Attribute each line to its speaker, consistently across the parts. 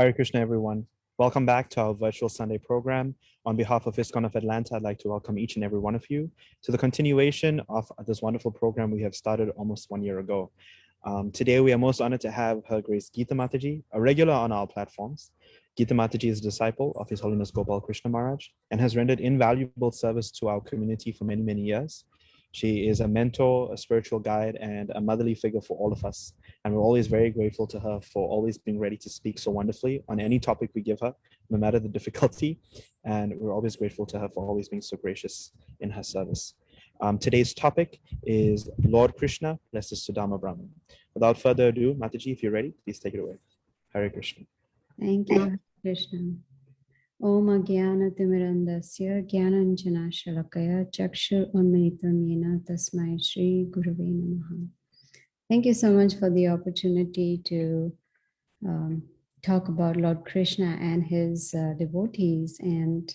Speaker 1: Hare Krishna, everyone. Welcome back to our virtual Sunday program. On behalf of ISKCON of Atlanta, I'd like to welcome each and every one of you to the continuation of this wonderful program we have started almost 1 year ago. Today, we are most honored to have Her Grace Gita Mataji, a regular on our platforms. Gita Mataji is a disciple of His Holiness Gopal Krishna Maharaj and has rendered invaluable service to our community for many, many years. She is a mentor, a spiritual guide, and a motherly figure for all of us. And we're always very grateful to her for always being ready to speak so wonderfully on any topic we give her, no matter the difficulty. And we're always grateful to her for always being so gracious in her service. Today's topic is Lord Krishna blesses Sudama Brahmana. Without further ado, Mataji, if you're ready, please take it away. Hare Krishna.
Speaker 2: Thank you, Krishna. Om Jnanatimmirandasya Jnananjana Shalakaya Chakshur Unmilitam Yena Tasmai Shri Gurave Namaha. Thank you so much for the opportunity to talk about Lord Krishna and his devotees. And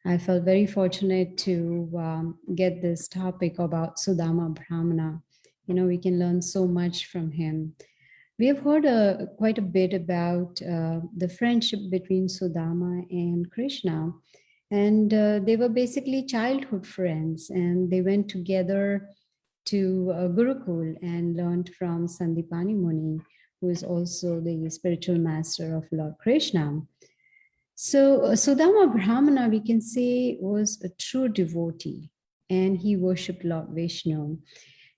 Speaker 2: I felt very fortunate to get this topic about Sudama Brahmana. You know, we can learn so much from him. We have heard quite a bit about the friendship between Sudama and Krishna. And they were basically childhood friends. And they went together to Gurukul and learned from Sandipani Muni, who is also the spiritual master of Lord Krishna. So Sudama Brahmana, we can say, was a true devotee, and he worshipped Lord Vishnu.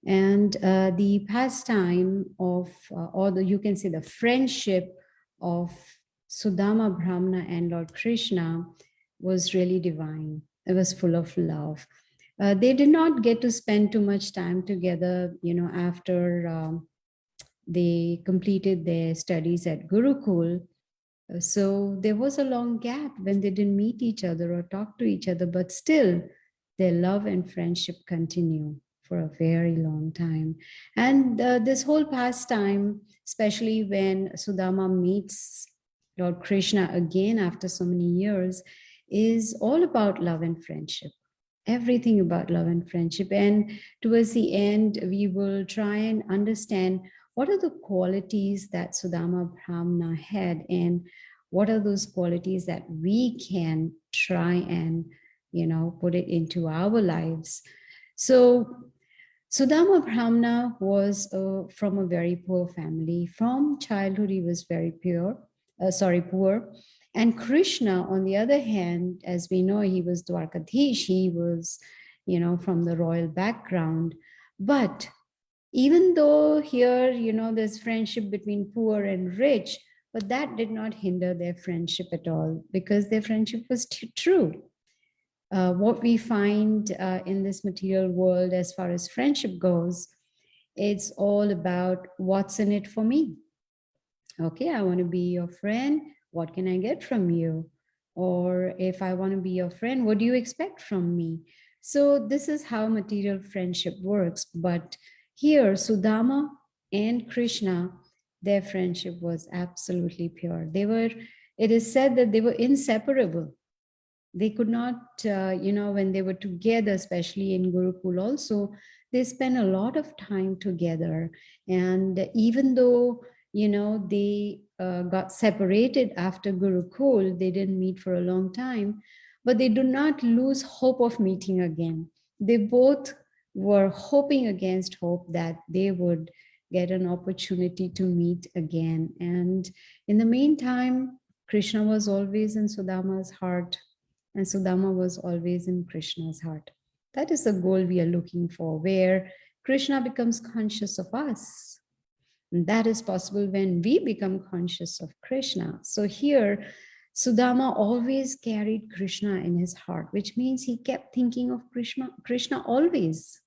Speaker 2: And the pastime of, you can say the friendship of Sudama Brahmana and Lord Krishna was really divine. It was full of love. They did not get to spend too much time together, you know, after they completed their studies at Gurukul. So there was a long gap when they didn't meet each other or talk to each other, but still their love and friendship continue for a very long time. And this whole pastime, especially when Sudama meets Lord Krishna again after so many years, is all about love and friendship. Everything about love and friendship. And towards the end, we will try and understand what are the qualities that Sudama Brahmana had, and what are those qualities that we can try and, you know, put it into our lives. So Sudama Brahmana was from a very poor family. From childhood, he was very poor. And Krishna, on the other hand, as we know, he was Dwarkadhish. He was, you know, from the royal background. But even though here, you know, there's friendship between poor and rich, but that did not hinder their friendship at all, because their friendship was true. What we find in this material world as far as friendship goes, it's all about what's in it for me. Okay, I want to be your friend. What can I get from you? Or if I want to be your friend, what do you expect from me? So this is how material friendship works. But here, Sudama and Krishna, their friendship was absolutely pure. It is said that they were inseparable. They could not, you know, when they were together, especially in Gurukul also, they spent a lot of time together. And even though, you know, they got separated after Gurukul, they didn't meet for a long time, but they do not lose hope of meeting again. They both were hoping against hope that they would get an opportunity to meet again. And in the meantime, Krishna was always in Sudama's heart, and Sudama was always in Krishna's heart. That is the goal we are looking for, where Krishna becomes conscious of us. And that is possible when we become conscious of Krishna. So here, Sudama always carried Krishna in his heart, which means he kept thinking of Krishna always.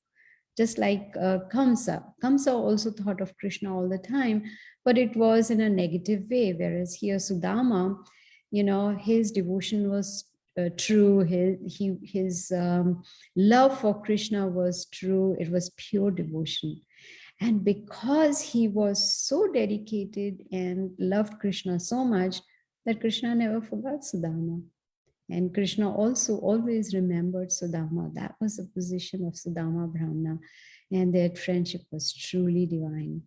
Speaker 2: Just like Kamsa. Kamsa also thought of Krishna all the time, but it was in a negative way. Whereas here, Sudama, you know, his devotion was true. His love for Krishna was true. It was pure devotion. And because he was so dedicated and loved Krishna so much, that Krishna never forgot Sudama. And Krishna also always remembered Sudama. That was the position of Sudama Brahmana. And their friendship was truly divine.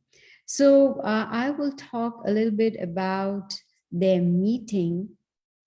Speaker 2: So I will talk a little bit about their meeting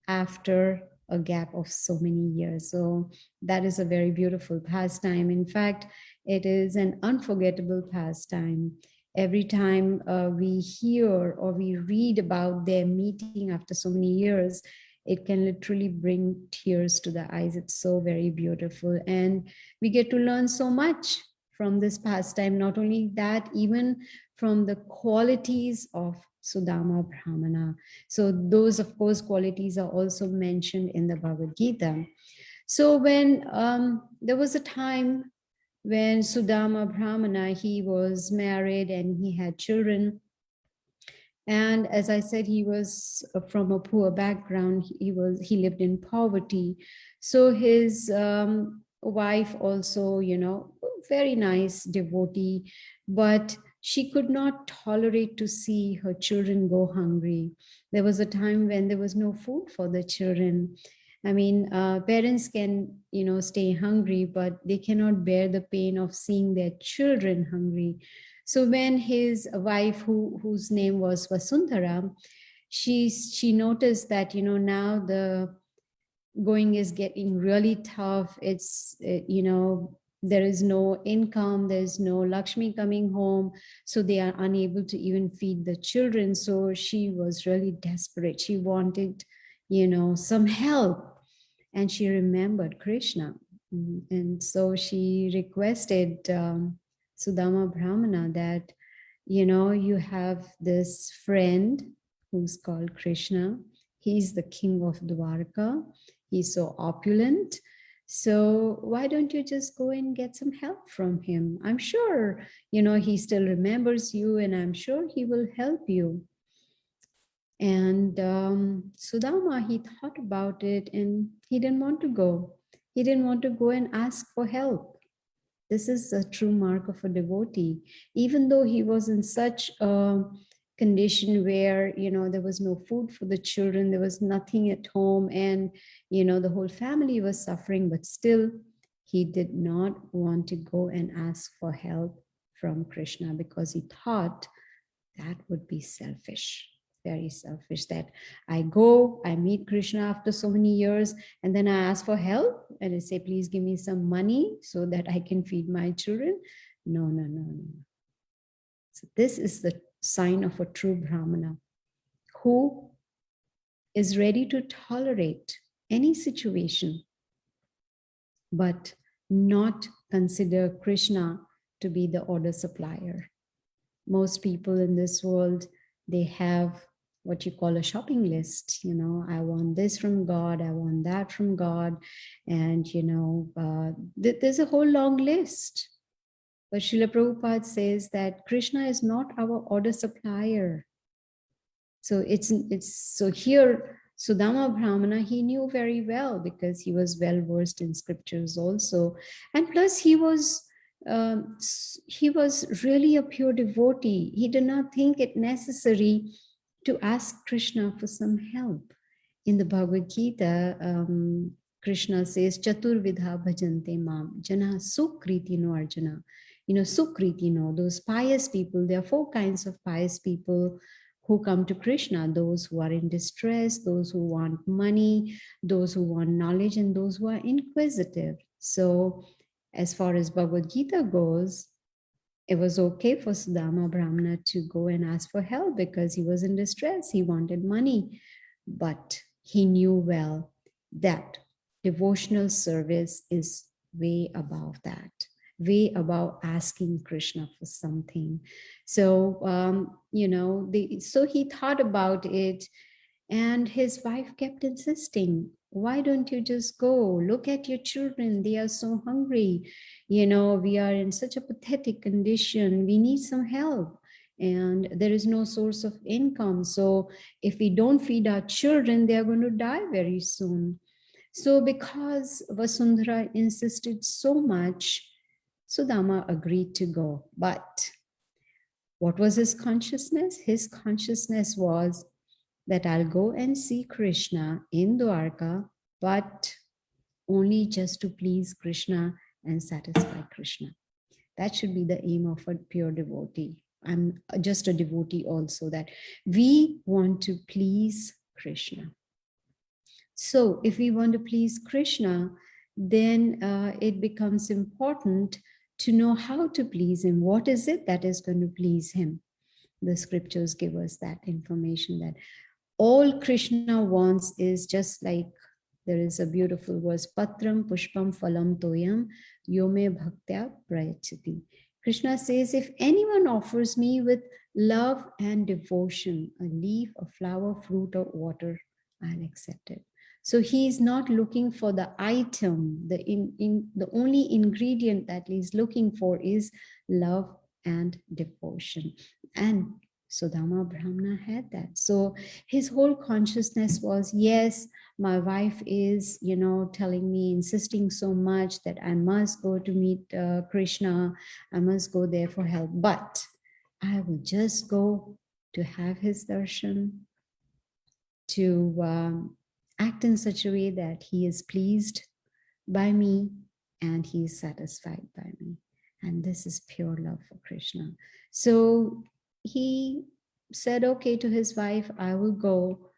Speaker 2: after a gap of so many years. So that is a very beautiful pastime. In fact, it is an unforgettable pastime. Every time we hear or we read about their meeting after so many years, it can literally bring tears to the eyes. It's so very beautiful. And we get to learn so much from this pastime. Not only that, even from the qualities of Sudama Brahmana. So those, of course, qualities are also mentioned in the Bhagavad Gita. So when there was a time when Sudama Brahmana, he was married and he had children. And as I said, he was from a poor background. He lived in poverty. So his wife also, you know, very nice devotee, but she could not tolerate to see her children go hungry. There was a time when there was no food for the children. I mean, parents can, you know, stay hungry, but they cannot bear the pain of seeing their children hungry. So when his wife, whose name was Vasundhara, she noticed that, you know, now the going is getting really tough. It's, you know, there is no income, there's no Lakshmi coming home, so they are unable to even feed the children. So she was really desperate. She wanted, you know, some help, and she remembered Krishna. And so she requested Sudama Brahmana that, you know, you have this friend who's called Krishna. He's the king of Dwarka. He's so opulent. So why don't you just go and get some help from him? I'm sure, you know, he still remembers you, and I'm sure he will help you. And Sudama, he thought about it and he didn't want to go. He didn't want to go and ask for help. This is a true mark of a devotee. Even though he was in such a condition where, you know, there was no food for the children, there was nothing at home, and, you know, the whole family was suffering, but still he did not want to go and ask for help from Krishna, because he thought that would be selfish, very selfish, that I go, I meet Krishna after so many years, and then I ask for help and I say, please give me some money so that I can feed my children. No, no, no, no. So this is the sign of a true Brahmana who is ready to tolerate any situation, but not consider Krishna to be the order supplier. Most people in this world, they have what you call a shopping list. You know, I want this from God, I want that from God, and, you know, there's a whole long list. But Srila Prabhupada says that Krishna is not our order supplier. So it's so here Sudama Brahmana, he knew very well, because he was well versed in scriptures also, and plus he was really a pure devotee. He did not think it necessary to ask Krishna for some help. In the Bhagavad Gita, Krishna says, Chaturvidha bhajante mam, jana sukritino arjuna. You know, sukritino, those pious people, there are 4 kinds of pious people who come to Krishna: those who are in distress, those who want money, those who want knowledge, and those who are inquisitive. So as far as Bhagavad Gita goes, it was okay for Sudama Brahmana to go and ask for help because he was in distress, he wanted money. But he knew well that devotional service is way above that, way above asking Krishna for something. So, you know, so he thought about it, and his wife kept insisting, why don't you just go? Look at your children, they are so hungry. You know, we are in such a pathetic condition, we need some help, and there is no source of income. So if we don't feed our children, they are going to die very soon. So because Vasundhara insisted so much, Sudama agreed to go. But what was his consciousness? His consciousness was that I'll go and see Krishna in Dwarka, but only just to please Krishna and satisfy Krishna. That should be the aim of a pure devotee. I'm just a devotee also, that we want to please Krishna. So if we want to please Krishna, then it becomes important to know how to please him. What is it that is going to please him? The scriptures give us that information, that all Krishna wants is just like, there is a beautiful verse, Patram Pushpam Phalam Toyam Yome Bhaktya Prayachati. Krishna says, if anyone offers me with love and devotion, a leaf, a flower, fruit, or water, I'll accept it. So he is not looking for the item, the only ingredient that he's looking for is love and devotion. And Sudama Brahmana had that. So his whole consciousness was, yes, my wife is, telling me, insisting so much that I must go to meet Krishna. I must go there for help. But I will just go to have his darshan, to act in such a way that he is pleased by me and he is satisfied by me. And this is pure love for Krishna. So he said, okay, to his wife, I will go.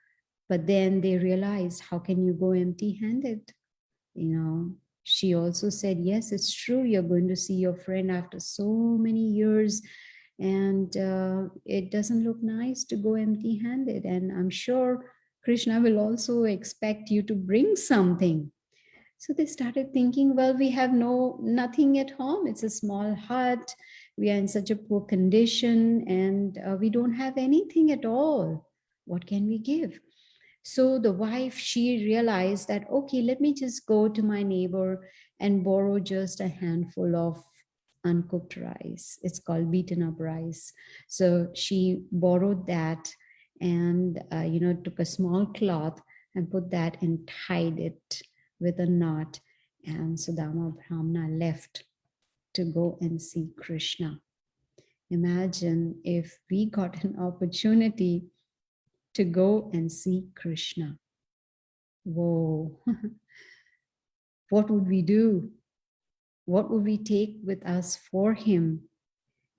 Speaker 2: But then they realized, how can you go empty-handed? She also said, yes, it's true. You're going to see your friend after so many years. And it doesn't look nice to go empty-handed. And I'm sure Krishna will also expect you to bring something. So they started thinking, well, we have nothing at home. It's a small hut. We are in such a poor condition and we don't have anything at all. What can we give? So the wife, she realized that, okay, let me just go to my neighbor and borrow just a handful of uncooked rice. It's called beaten up rice. So she borrowed that and, took a small cloth and put that and tied it with a knot, and Sudama Brahmana left to go and see Krishna. Imagine if we got an opportunity to go and see Krishna. Whoa, what would we do? What would we take with us for him?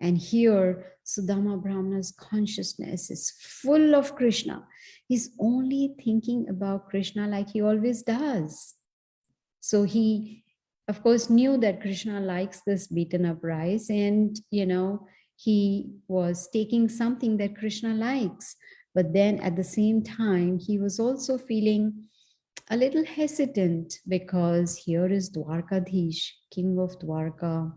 Speaker 2: And here, Sudama Brahmana's consciousness is full of Krishna. He's only thinking about Krishna like he always does. So he, of course, knew that Krishna likes this beaten up rice, and, he was taking something that Krishna likes. But then at the same time, he was also feeling a little hesitant, because here is Dwarkadhish, king of Dwarka,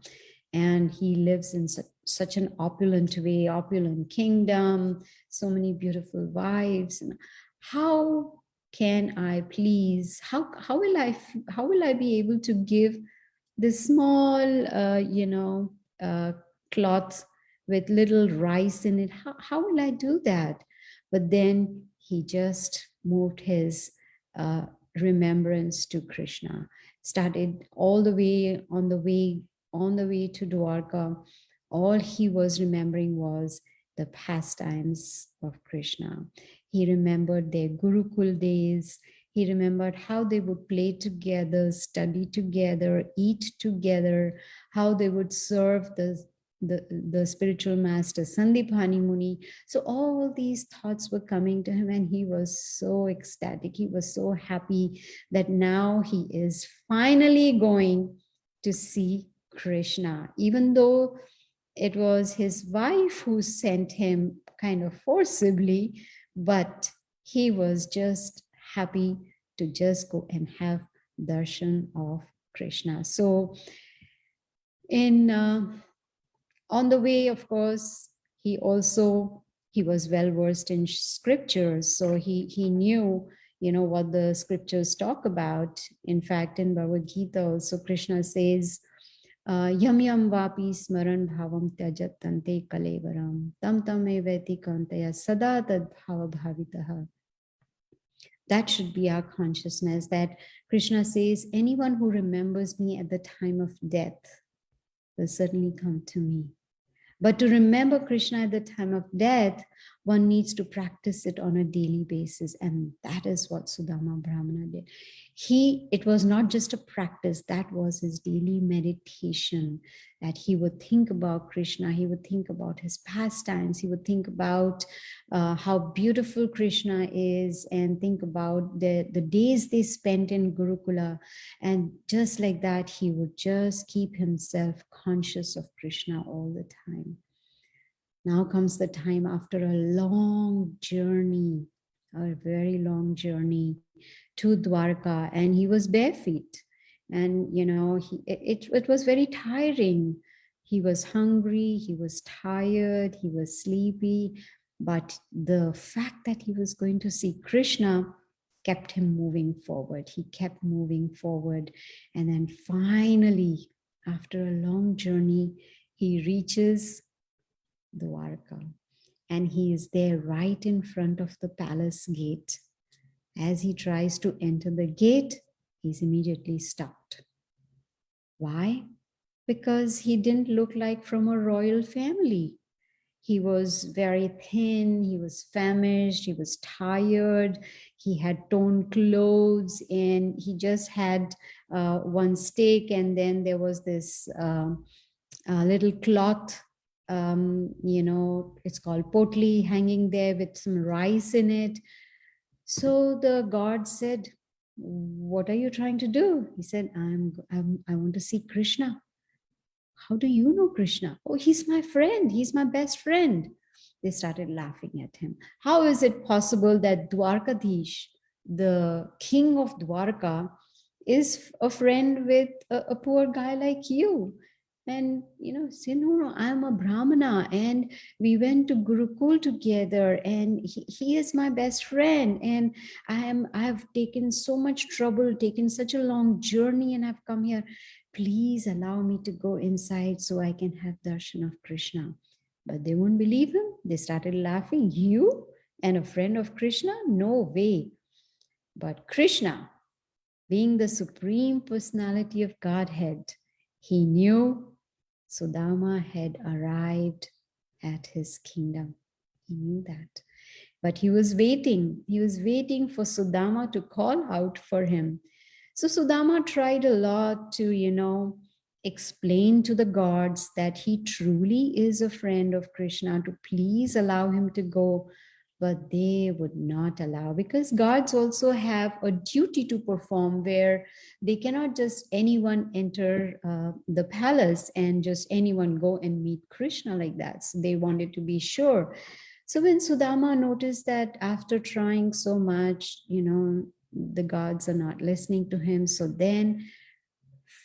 Speaker 2: and he lives in such an opulent way, opulent kingdom, so many beautiful wives. And how can I please? How will I be able to give this small, cloth with little rice in it? How will I do that? But then he just moved his remembrance to Krishna. Started all the way on the way to Dwarka. All he was remembering was the pastimes of Krishna. He remembered their Gurukul days. He remembered how they would play together, study together, eat together, how they would serve the spiritual master, Sandipani Muni. So all these thoughts were coming to him, and he was so ecstatic. He was so happy that now he is finally going to see Krishna, even though it was his wife who sent him kind of forcibly, but he was just happy to just go and have darshan of Krishna. So on the way, of course, he was well versed in scriptures, so he knew, what the scriptures talk about. In fact, in Bhagavad Gita also, Krishna says, yam yam vapi smaran bhavam tyajat tante kalevaram tam tam eveti kantaya sada tad bhava bhavitaha. That should be our consciousness, that Krishna says, anyone who remembers me at the time of death will certainly come to me. But to remember Krishna at the time of death, One needs to practice it on a daily basis. And that is what Sudama Brahmana did. It was not just a practice, that was his daily meditation, that he would think about Krishna, he would think about his pastimes, he would think about how beautiful Krishna is, and think about the days they spent in Gurukula. And just like that, he would just keep himself conscious of Krishna all the time. Now comes the time after a long journey, a very long journey to Dwarka, and he was bare feet. And, it was very tiring. He was hungry, he was tired, he was sleepy. But the fact that he was going to see Krishna kept him moving forward. He kept moving forward. And then finally, after a long journey, he reaches Dwarka, and he is there right in front of the palace gate. As he tries to enter the gate, he's immediately stopped. Why? Because he didn't look like from a royal family. He was very thin, he was famished, he was tired, he had torn clothes, and he just had one steak, and then there was this little cloth, it's called potli, hanging there with some rice in it. So the god said, "What are you trying to do?" He said, I want to see Krishna." "How do you know Krishna?" "Oh, he's my friend. He's my best friend." They started laughing at him. "How is it possible that Dwarkadhish, the king of Dwarka, is a friend with a poor guy like you?" And say, "No, I'm a Brahmana, and we went to Gurukul together, and he is my best friend, and I've taken so much trouble, taken such a long journey, and I've come here. Please allow me to go inside so I can have darshan of Krishna." But they won't believe him. They started laughing. "You and a friend of Krishna? No way." But Krishna, being the supreme personality of Godhead, he knew Sudama had arrived at his kingdom. He knew that. But he was waiting. He was waiting for Sudama to call out for him. So Sudama tried a lot to, explain to the gods that he truly is a friend of Krishna, to please allow him to go. But they would not allow, because gods also have a duty to perform, where they cannot just anyone enter the palace and just anyone go and meet Krishna like that. So they wanted to be sure. So when Sudama noticed that after trying so much, the gods are not listening to him, so then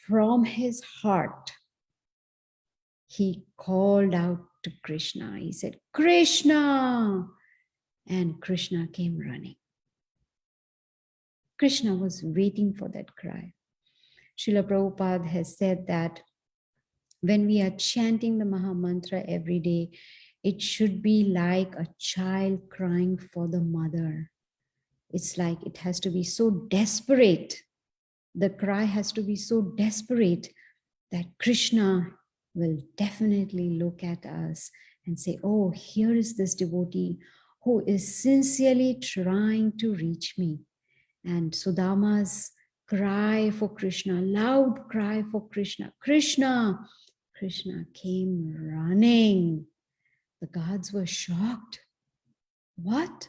Speaker 2: from his heart, he called out to Krishna. He said, "Krishna!" And Krishna came running. Krishna was waiting for that cry. Srila Prabhupada has said that when we are chanting the Maha Mantra every day, it should be like a child crying for the mother. It's like it has to be so desperate. The cry has to be so desperate that Krishna will definitely look at us and say, "Oh, here is this devotee who is sincerely trying to reach me." And Sudama's cry for Krishna, loud cry for Krishna, "Krishna!" Krishna came running. The gods were shocked. What?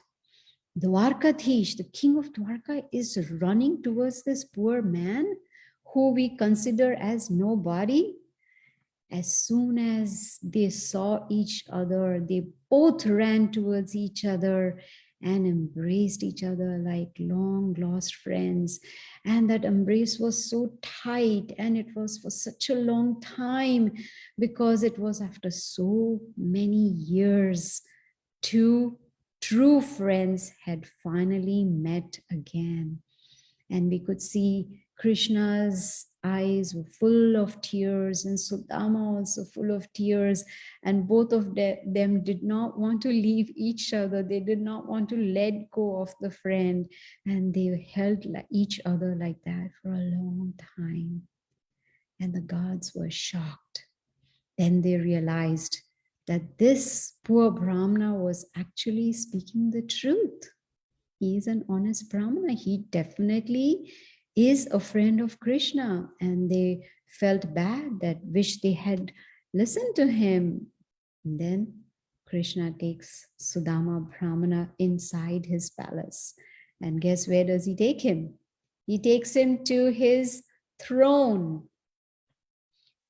Speaker 2: Dwarkadhish, the king of Dwarka, is running towards this poor man who we consider as nobody? As soon as they saw each other, they both ran towards each other and embraced each other like long lost friends. And that embrace was so tight, and it was for such a long time, because it was after so many years. Two true friends had finally met again. And we could see Krishna's eyes were full of tears, and Sudama also full of tears. And both of them did not want to leave each other. They did not want to let go of the friend. And they held each other like that for a long time. And the gods were shocked. Then they realized that this poor Brahmana was actually speaking the truth. He is an honest Brahmana. He definitely is a friend of Krishna, and they felt bad, that wish they had listened to him. And then Krishna takes Sudama Brahmana inside his palace. And guess where does he take him? He takes him to his throne.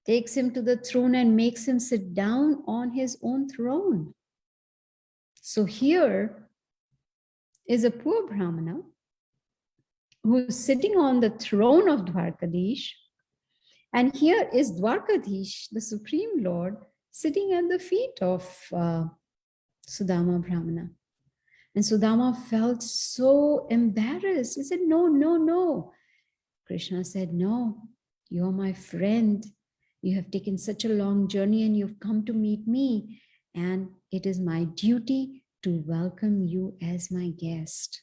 Speaker 2: Takes him to the throne and makes him sit down on his own throne. So here is a poor Brahmana who's sitting on the throne of Dwarkadish. And here is Dwarkadish, the Supreme Lord, sitting at the feet of Sudama Brahmana. And Sudama felt so embarrassed. He said, no, no, no. Krishna said, no, you're my friend. You have taken such a long journey and you've come to meet me. And it is my duty to welcome you as my guest.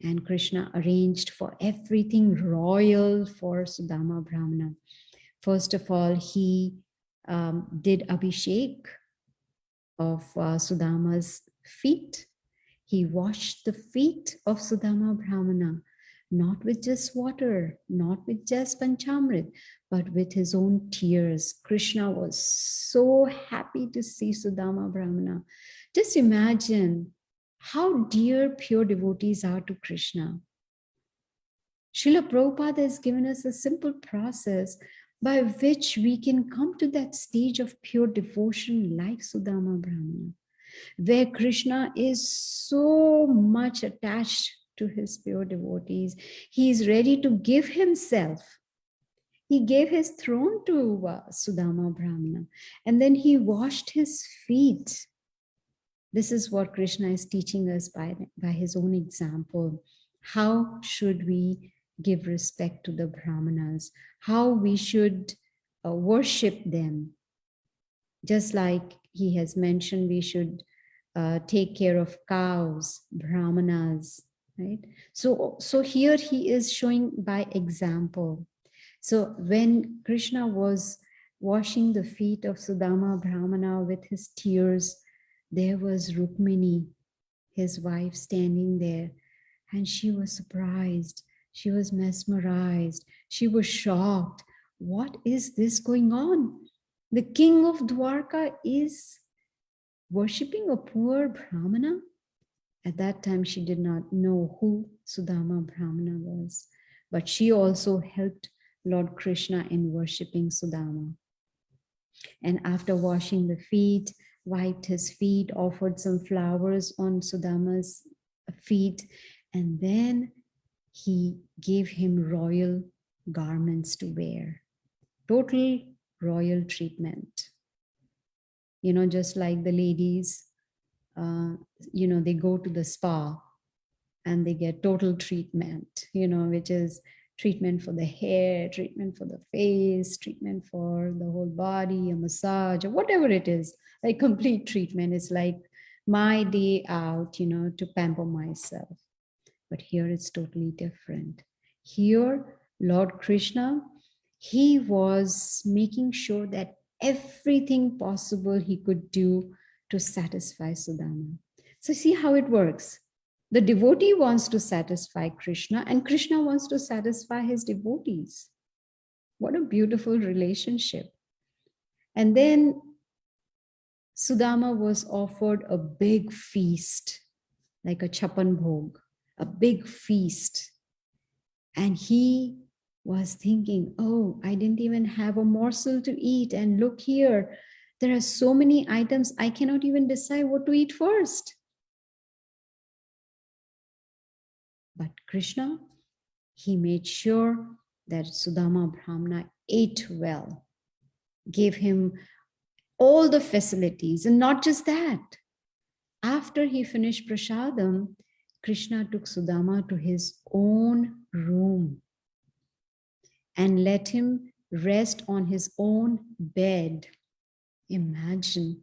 Speaker 2: And Krishna arranged for everything royal for Sudama Brahmana. First of all, he did Abhishek of Sudama's feet. He washed the feet of Sudama Brahmana, not with just water, not with just Panchamrit, but with his own tears. Krishna was so happy to see Sudama Brahmana. Just imagine how dear pure devotees are to Krishna. Srila Prabhupada has given us a simple process by which we can come to that stage of pure devotion like Sudama Brahmana, where Krishna is so much attached to his pure devotees. He is ready to give himself. He gave his throne to Sudama Brahmana, and then he washed his feet. This is what Krishna is teaching us by his own example. How should we give respect to the Brahmanas? How we should worship them? Just like he has mentioned, we should take care of cows, Brahmanas, right? So here he is showing by example. So when Krishna was washing the feet of Sudama Brahmana with his tears, there was Rukmini, his wife, standing there, and she was surprised. She was mesmerized. She was shocked. What is this going on? The king of Dwarka is worshipping a poor Brahmana? At that time, she did not know who Sudama Brahmana was, but she also helped Lord Krishna in worshipping Sudama. And after washing the feet, wiped his feet, offered some flowers on Sudama's feet, and then he gave him royal garments to wear. Total royal treatment. You know, just like the ladies, they go to the spa and they get total treatment, which is treatment for the hair, treatment for the face, treatment for the whole body, a massage, or whatever it is. Like complete treatment is like my day out, to pamper myself. But here it's totally different. Here, Lord Krishna, he was making sure that everything possible he could do to satisfy Sudama. So see how it works. The devotee wants to satisfy Krishna, and Krishna wants to satisfy his devotees. What a beautiful relationship. And then Sudama was offered a big feast, like a chapan bhog, a big feast. And he was thinking, oh, I didn't even have a morsel to eat. And look here, there are so many items, I cannot even decide what to eat first. But Krishna, he made sure that Sudama Brahmana ate well, gave him all the facilities. And not just that, after he finished prasadam, Krishna took Sudama to his own room and let him rest on his own bed. Imagine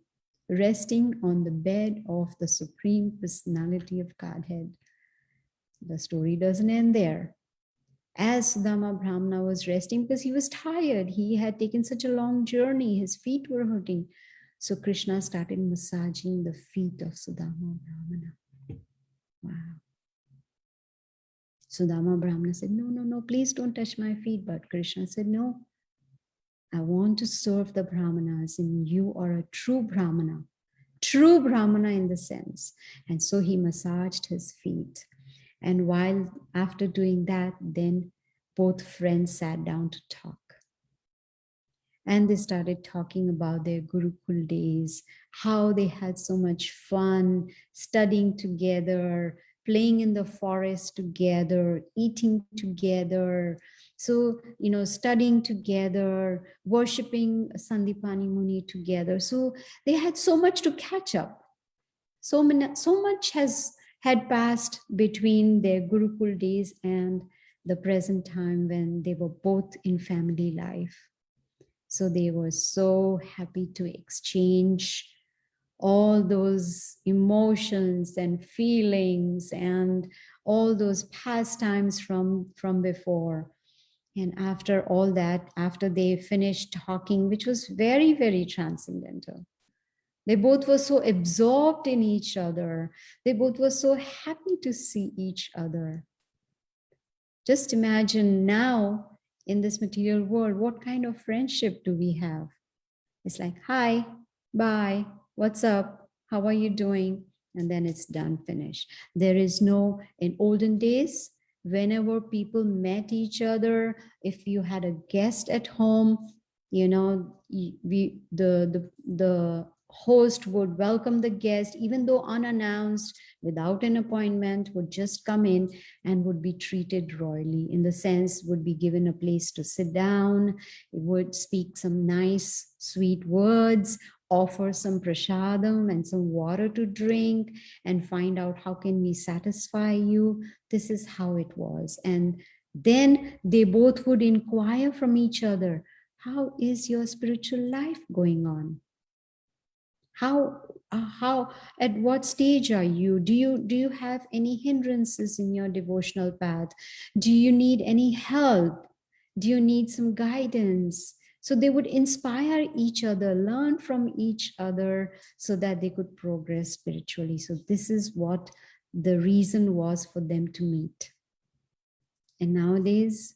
Speaker 2: resting on the bed of the Supreme Personality of Godhead. The story doesn't end there. As Sudama Brahmana was resting, because he was tired, he had taken such a long journey, his feet were hurting. So Krishna started massaging the feet of Sudama Brahmana. Wow. Sudama Brahmana said, no, no, no, please don't touch my feet. But Krishna said, no, I want to serve the Brahmanas, and you are a true Brahmana in the sense. And so he massaged his feet. And while after doing that, then both friends sat down to talk. And they started talking about their Gurukul days, how they had so much fun studying together, playing in the forest together, eating together. So, studying together, worshipping Sandipani Muni together. So they had so much to catch up. So much had passed between their Gurukul days and the present time when they were both in family life. So they were so happy to exchange all those emotions and feelings and all those pastimes from before. And after all that, after they finished talking, which was very, very transcendental, they both were so absorbed in each other. They both were so happy to see each other. Just imagine now in this material world, what kind of friendship do we have? It's like, hi, bye, what's up? How are you doing? And then it's done, finished. There is no, in olden days, whenever people met each other, if you had a guest at home, the host would welcome the guest, even though unannounced, without an appointment, would just come in and would be treated royally, in the sense would be given a place to sit down, would speak some nice, sweet words, offer some prasadam and some water to drink, and find out how can we satisfy you. This is how it was. And then they both would inquire from each other, how is your spiritual life going on? How at what stage are you? Do you have any hindrances in your devotional path? Do you need any help? Do you need some guidance? So they would inspire each other, learn from each other, so that they could progress spiritually. So this is what the reason was for them to meet. And nowadays,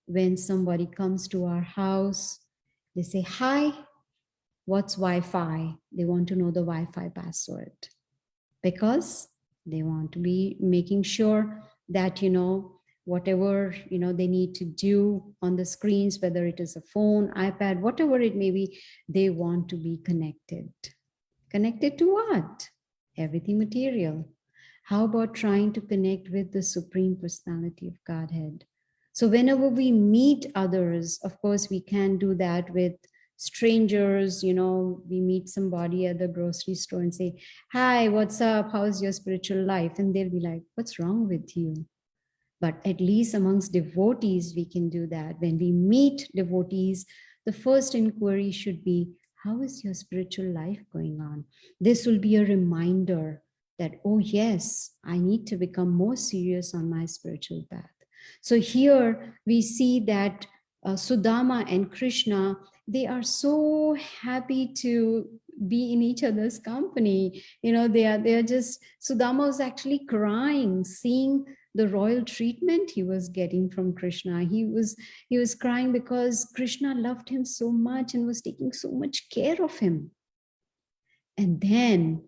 Speaker 2: when somebody comes to our house, they say, hi, what's Wi-Fi? They want to know the Wi-Fi password, because they want to be making sure that, whatever, they need to do on the screens, whether it is a phone, iPad, whatever it may be, they want to be connected. Connected to what? Everything material. How about trying to connect with the Supreme Personality of Godhead? So whenever we meet others, of course, we can do that with strangers. We meet somebody at the grocery store and say, hi, what's up? How's your spiritual life? And they'll be like, what's wrong with you? But at least amongst devotees, we can do that. When we meet devotees, the first inquiry should be, how is your spiritual life going on? This will be a reminder that, oh yes, I need to become more serious on my spiritual path. So here we see that Sudama and Krishna, they are so happy to be in each other's company. They are just, Sudama was actually crying, seeing the royal treatment he was getting from Krishna. He was crying because Krishna loved him so much and was taking so much care of him. And then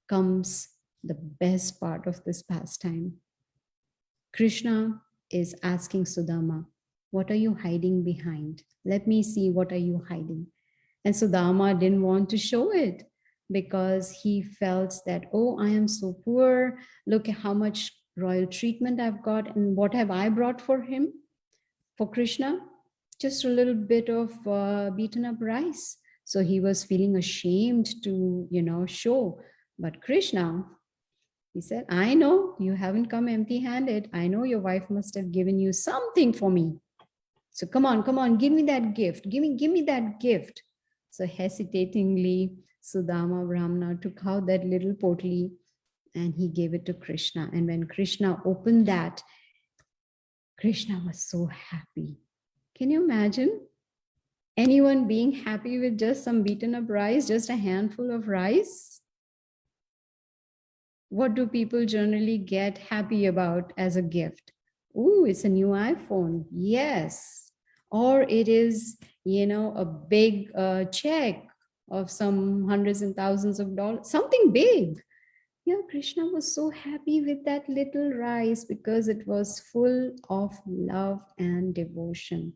Speaker 2: comes the best part of this pastime. Krishna is asking Sudama, what are you hiding behind? Let me see, what are you hiding? And Sudama didn't want to show it, because he felt that, oh, I am so poor. Look at how much royal treatment I've got. And what have I brought for him, for Krishna? Just a little bit of beaten up rice. So he was feeling ashamed to, show. But Krishna, he said, I know you haven't come empty-handed. I know your wife must have given you something for me. So come on, give me that gift. Give me that gift. So hesitatingly, Sudama Brahmana took out that little potli and he gave it to Krishna. And when Krishna opened that, Krishna was so happy. Can you imagine? Anyone being happy with just some beaten up rice, just a handful of rice? What do people generally get happy about as a gift? Ooh, it's a new iPhone. Yes. Or it is, a big check of some hundreds and thousands of dollars, something big. Yeah, Krishna was so happy with that little rice because it was full of love and devotion.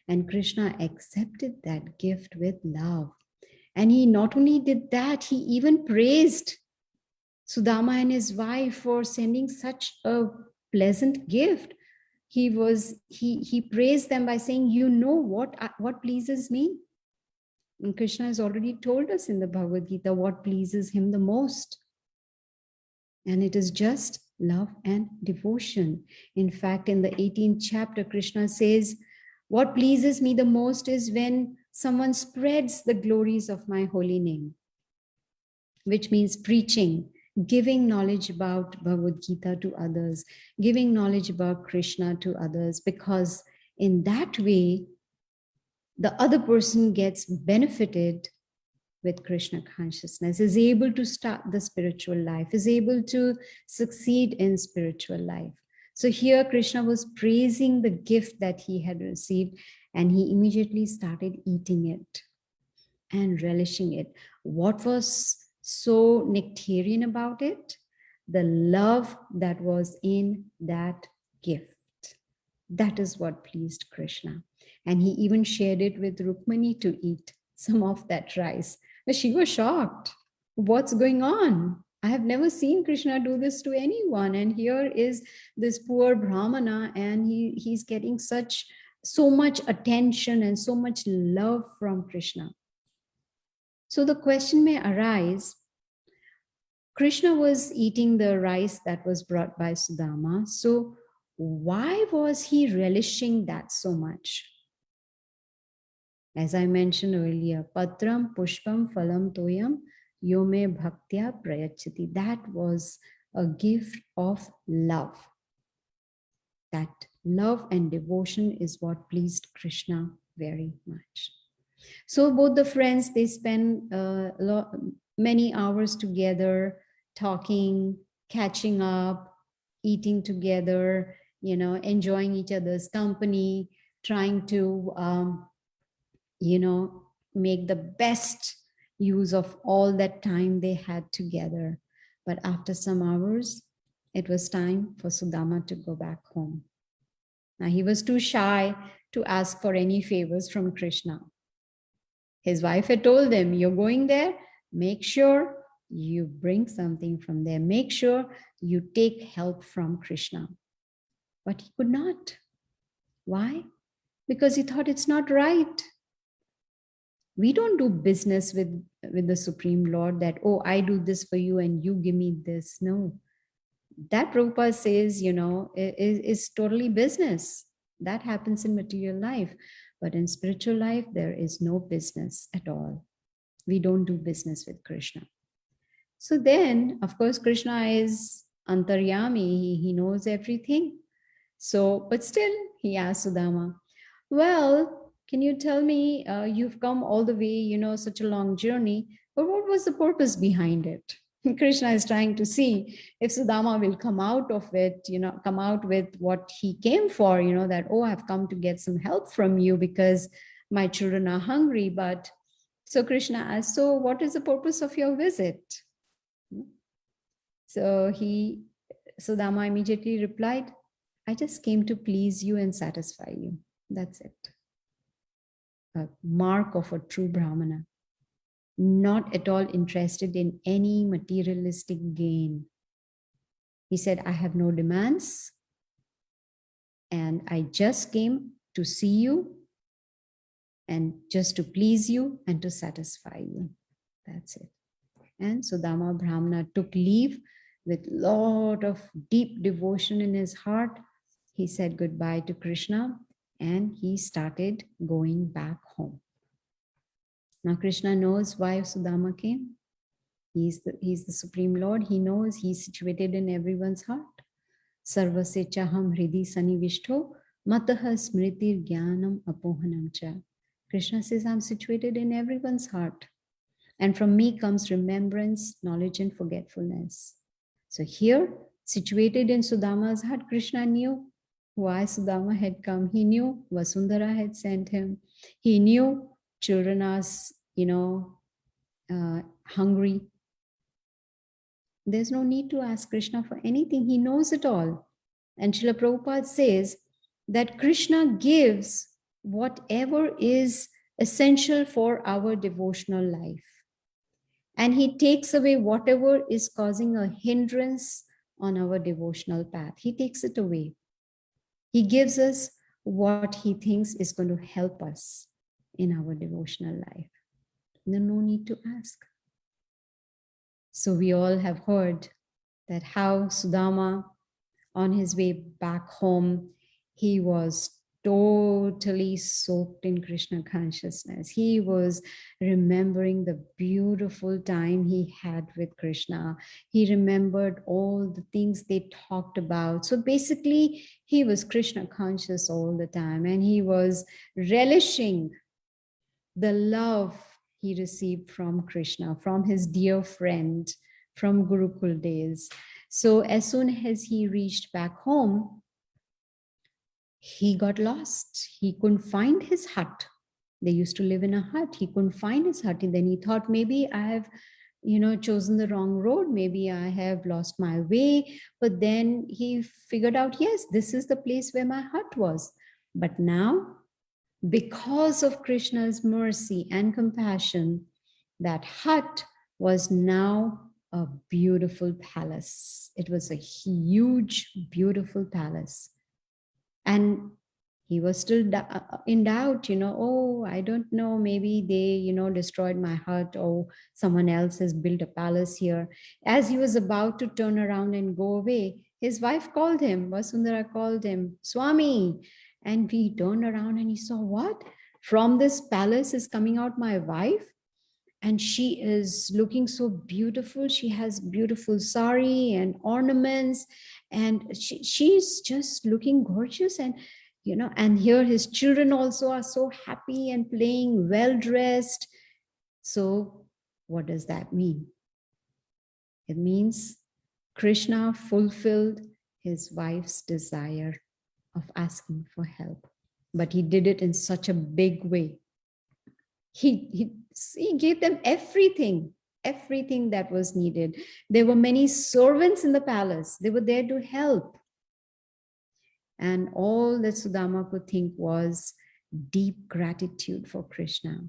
Speaker 2: And Krishna accepted that gift with love. And he not only did that, he even praised Sudama and his wife for sending such a pleasant gift. He praised them by saying, you know what pleases me? And Krishna has already told us in the Bhagavad Gita what pleases him the most. And it is just love and devotion. In fact, in the 18th chapter, Krishna says, what pleases me the most is when someone spreads the glories of my holy name, which means preaching, giving knowledge about Bhagavad Gita to others, giving knowledge about Krishna to others, because in that way, the other person gets benefited with Krishna consciousness, is able to start the spiritual life, is able to succeed in spiritual life. So here Krishna was praising the gift that he had received, and he immediately started eating it and relishing it. What was so nectarian about it? The love that was in that gift. That is what pleased Krishna. And he even shared it with Rukmani to eat some of that rice. But she was shocked. What's going on? I have never seen Krishna do this to anyone. And here is this poor Brahmana, and he's getting so much attention and so much love from Krishna. So the question may arise, Krishna was eating the rice that was brought by Sudama. So why was he relishing that so much? As I mentioned earlier, Patram, Pushpam, Phalam, Toyam, Yome Bhaktya Prayachati. That was a gift of love. That love and devotion is what pleased Krishna very much. So both the friends, they spend many hours together, talking, catching up, eating together, enjoying each other's company, trying to, make the best use of all that time they had together. But after some hours, it was time for Sudama to go back home. Now, he was too shy to ask for any favors from Krishna. His wife had told him, you're going there, make sure you bring something from there. Make sure you take help from Krishna. But he could not. Why? Because he thought it's not right. We don't do business with the Supreme Lord that, oh, I do this for you and you give me this. No. That Prabhupada says, is totally business. That happens in material life. But in spiritual life, there is no business at all. We don't do business with Krishna. So then, of course, Krishna is Antaryami. He knows everything. So, but still, he asked Sudama, well, can you tell me, you've come all the way, such a long journey, but what was the purpose behind it? Krishna is trying to see if Sudama will come out of it, come out with what he came for, that, oh, I've come to get some help from you because my children are hungry. But so Krishna asked, so what is the purpose of your visit? So Sudama immediately replied, I just came to please you and satisfy you. That's it. A mark of a true Brahmana. Not at all interested in any materialistic gain. He said, I have no demands and I just came to see you and just to please you and to satisfy you. That's it. And Sudama Brahmana took leave with a lot of deep devotion in his heart. He said goodbye to Krishna and he started going back home. Now Krishna knows why Sudama came. He's the Supreme Lord. He knows he's situated in everyone's heart. Sarvasya chaham hridi sanivishto mataha smritir jnanam apohanam cha. Krishna says, I'm situated in everyone's heart. And from me comes remembrance, knowledge, and forgetfulness. So here, situated in Sudama's heart, Krishna knew why Sudama had come. He knew Vasundhara had sent him. He knew children are, hungry. There's no need to ask Krishna for anything. He knows it all. And Srila Prabhupada says that Krishna gives whatever is essential for our devotional life. And he takes away whatever is causing a hindrance on our devotional path. He takes it away. He gives us what he thinks is going to help us in our devotional life. No need to ask. So we all have heard that how Sudama, on his way back home, he was totally soaked in Krishna consciousness. He was remembering the beautiful time he had with Krishna. He remembered all the things they talked about. So basically, he was Krishna conscious all the time, and he was relishing the love he received from Krishna, from his dear friend, from Gurukul days. So as soon as he reached back home, he got lost. He couldn't find his hut. They used to live in a hut. He couldn't find his hut. And then he thought, maybe I have, chosen the wrong road. Maybe I have lost my way. But then he figured out, yes, this is the place where my hut was. But now, because of Krishna's mercy and compassion, that hut was now a beautiful palace. It was a huge, beautiful palace. And he was still in doubt, oh, I don't know, maybe they, destroyed my hut, or someone else has built a palace here. As he was about to turn around and go away, his wife called him, Vasundhara called him, Swami. And he turned around and he saw, what? From this palace is coming out my wife. And she is looking so beautiful. She has beautiful sari and ornaments. And she's just looking gorgeous. And, and here his children also are so happy and playing, well-dressed. So what does that mean? It means Krishna fulfilled his wife's desire of asking for help. But he did it in such a big way. He gave them everything that was needed. There were many servants in the palace. They were there to help. And all that Sudama could think was deep gratitude for Krishna.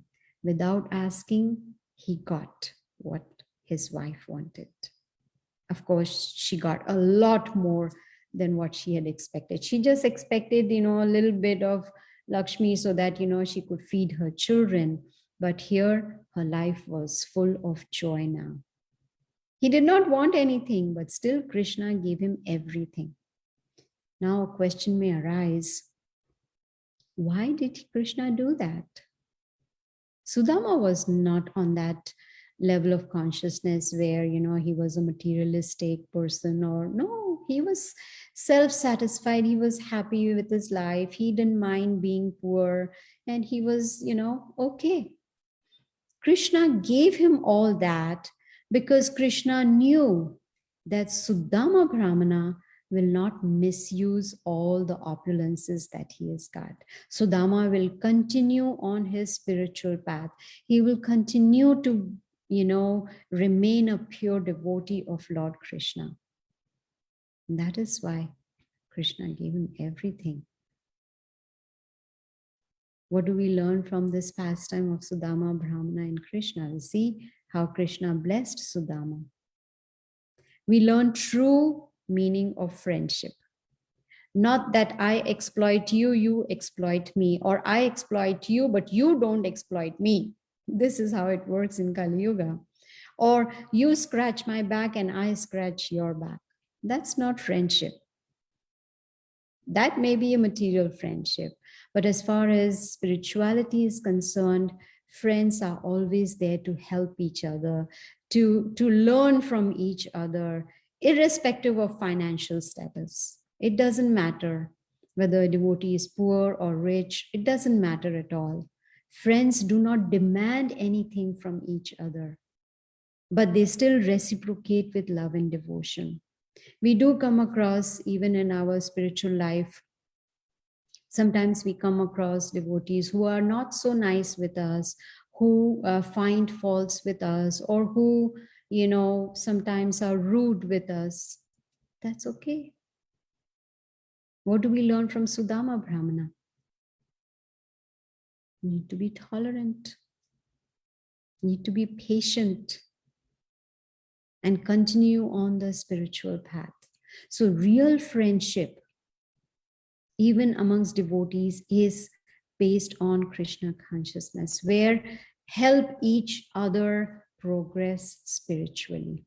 Speaker 2: Without asking, he got what his wife wanted. Of course, she got a lot more than what she had expected. She just expected, a little bit of Lakshmi so that, she could feed her children. But here, her life was full of joy now. He did not want anything, but still Krishna gave him everything. Now a question may arise. Why did Krishna do that? Sudama was not on that level of consciousness where, he was a materialistic person, or no, he was self-satisfied. He was happy with his life. He didn't mind being poor, and he was, okay. Krishna gave him all that because Krishna knew that Sudama Brahmana will not misuse all the opulences that he has got. Sudama will continue on his spiritual path. He will continue to, remain a pure devotee of Lord Krishna. And that is why Krishna gave him everything. What do we learn from this pastime of Sudama Brahmana and Krishna? We see how Krishna blessed Sudama. We learn true meaning of friendship. Not that I exploit you, you exploit me, or I exploit you, but you don't exploit me. This is how it works in Kali Yuga. Or you scratch my back and I scratch your back. That's not friendship. That may be a material friendship. But as far as spirituality is concerned, friends are always there to help each other, to learn from each other, irrespective of financial status. It doesn't matter whether a devotee is poor or rich. It doesn't matter at all. Friends do not demand anything from each other, but they still reciprocate with love and devotion. We do come across, even in our spiritual life, sometimes we come across devotees who are not so nice with us, who find faults with us, or who, sometimes are rude with us. That's okay. What do we learn from Sudama Brahmana? We need to be tolerant, need to be patient, and continue on the spiritual path. So real friendship, even amongst devotees, is based on Krishna consciousness, where help each other progress spiritually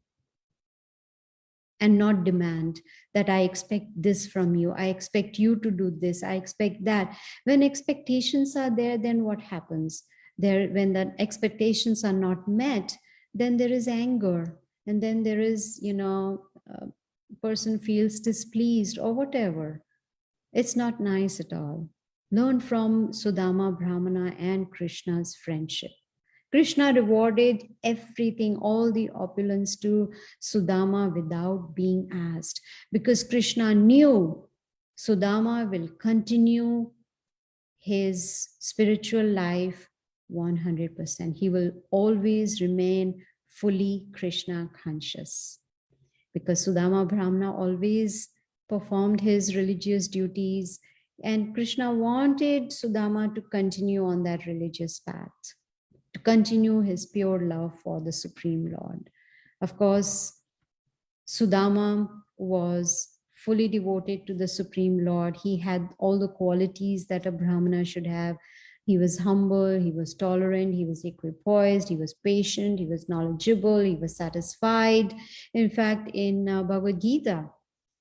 Speaker 2: and not demand that I expect this from you, I expect you to do this, I expect that. When expectations are there, then what happens? When the expectations are not met, then there is anger, and then there is, person feels displeased or whatever. It's not nice at all. Learn from Sudama Brahmana and Krishna's friendship. Krishna rewarded everything, all the opulence to Sudama without being asked, because Krishna knew Sudama will continue his spiritual life 100%. He will always remain fully Krishna conscious, because Sudama Brahmana always performed his religious duties, and Krishna wanted Sudama to continue on that religious path, to continue his pure love for the Supreme Lord. Of course, Sudama was fully devoted to the Supreme Lord. He had all the qualities that a Brahmana should have. He was humble, he was tolerant, he was equipoised, he was patient, he was knowledgeable, he was satisfied. In fact, in Bhagavad Gita,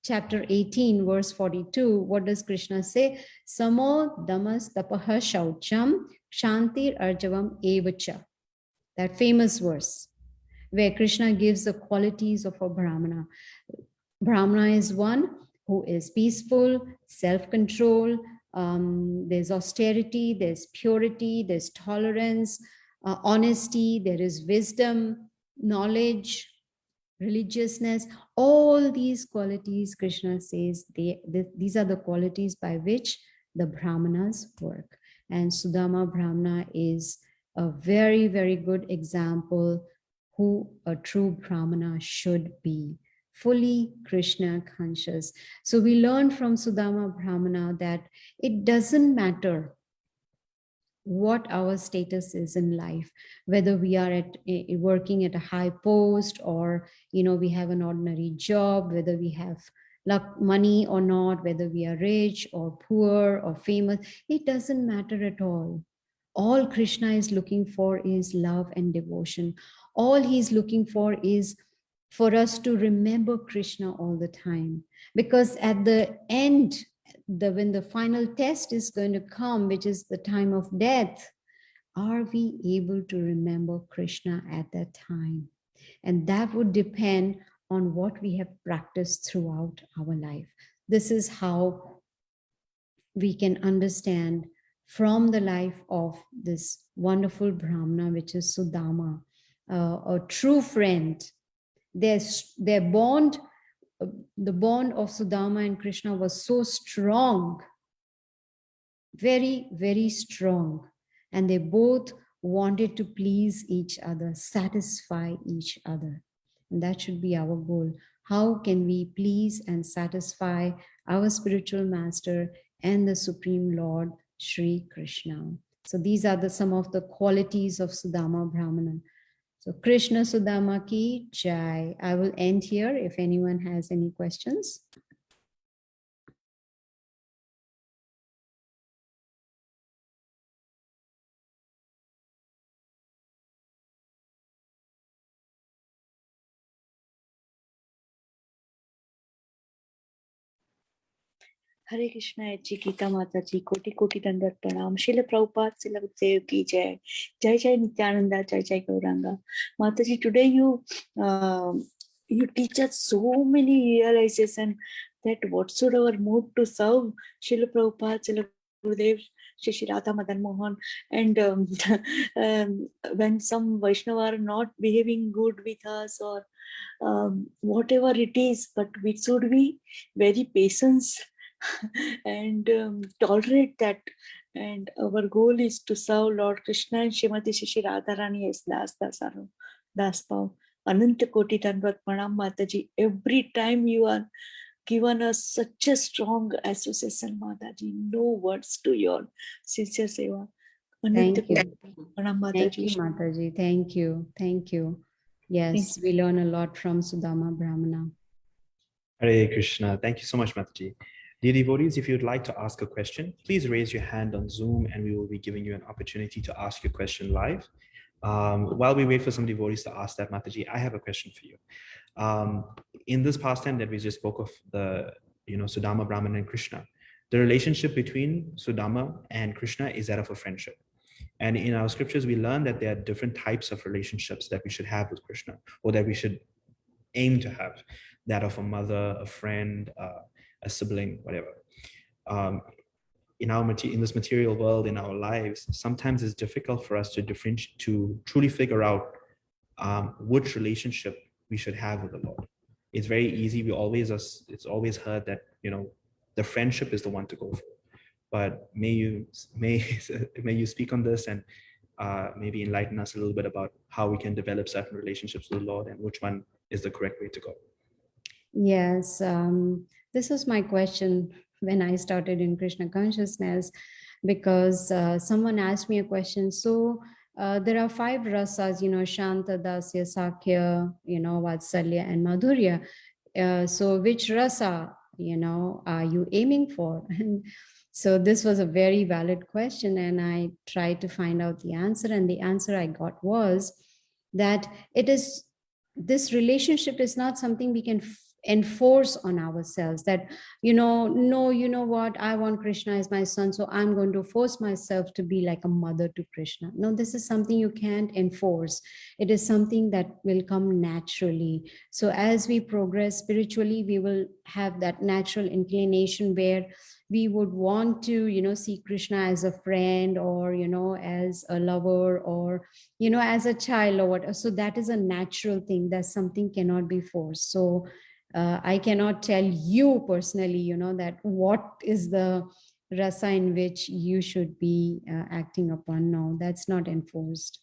Speaker 2: chapter 18, verse 42, what does Krishna say? Samo damas tapaha shaucham shantir arjavam evacha. That famous verse where Krishna gives the qualities of a Brahmana. Brahmana is one who is peaceful, self-control, there's austerity, there's purity, there's tolerance, honesty, there is wisdom, knowledge, religiousness. All these qualities, Krishna says, these are the qualities by which the Brahmanas work. And Sudama Brahmana is a very, very good example who a true Brahmana should be. Fully Krishna conscious. So we learn from Sudama Brahmana that it doesn't matter what our status is in life, whether we are working at a high post, or we have an ordinary job, whether we have money or not, whether we are rich or poor or famous, it doesn't matter at all. All Krishna is looking for is love and devotion. All he's looking for is for us to remember Krishna all the time, because at the end, when the final test is going to come, which is the time of death, are we able to remember Krishna at that time? And that would depend on what we have practiced throughout our life. This is how we can understand from the life of this wonderful Brahmana, which is Sudama, a true friend. Their bond, the bond of Sudama and Krishna was so strong, very, very strong. And they both wanted to please each other, satisfy each other. And that should be our goal. How can we please and satisfy our spiritual master and the Supreme Lord, Sri Krishna? So these are some of the qualities of Sudama Brahmana. So Krishna Sudama ki jai. I will end here if anyone has any questions.
Speaker 3: हरे कृष्णा जी, गीता माता जी, कोटि कोटि दंडवत प्रणाम। श्रील प्रभुपाद श्रील गुरुदेव की जय। जय जय नित्यानंदा, जय जय गौरांगा। माता जी, today you teach us so many realization that what should our mood to serve Srila Prabhupada, Srila Gurudev, Shri Radha Madan Mohan, and when some Vaishnava are not behaving good with us or whatever it is, but we should be very patient and tolerate that. And our goal is to serve Lord Krishna and Srimati Shri Radharani as Das Dasaro, Das Pav. Ananta Koti Dandavat Pranam Mataji. Every time you are given us such a strong association, Mataji. No words to your sincere seva. Ananta
Speaker 2: Thank you.
Speaker 3: Koti Pranam
Speaker 2: Thank you,
Speaker 3: Mataji.
Speaker 2: Mataji. Thank you. Thank you. Yes, we learn a lot from Sudama Brahmana.
Speaker 1: Hare Krishna. Thank you so much, Mataji. Dear devotees, if you'd like to ask a question, please raise your hand on Zoom and we will be giving you an opportunity to ask your question live. While we wait for some devotees to ask that, Mataji, I have a question for you. In this pastime that we just spoke of, the Sudama Brahmana and Krishna, the relationship between Sudama and Krishna is that of a friendship. And in our scriptures, we learn that there are different types of relationships that we should have with Krishna, or that we should aim to have, that of a mother, a friend, a sibling, whatever. In this material world, in our lives, sometimes it's difficult for us to differentiate, to truly figure out which relationship we should have with the Lord. It's very easy. It's always heard that the friendship is the one to go for. But may you speak on this and maybe enlighten us a little bit about how we can develop certain relationships with the Lord and which one is the correct way to go.
Speaker 2: Yes, this was my question when I started in Krishna consciousness, because someone asked me a question. So there are 5 rasas, Shanta, Dasya, Sakhya, Vatsalya, and Madhurya. So which rasa, are you aiming for? And so this was a very valid question, and I tried to find out the answer. And the answer I got was that this relationship is not something we can enforce on ourselves, that no, you know what, I want Krishna as my son, so I'm going to force myself to be like a mother to Krishna. No, this is something you can't enforce. It is something that will come naturally. So as we progress spiritually, we will have that natural inclination where we would want to see Krishna as a friend, or as a lover, or as a child, or what. So that is a natural thing. That's something cannot be forced. So I cannot tell you personally, that what is the rasa in which you should be acting upon. No, that's not enforced.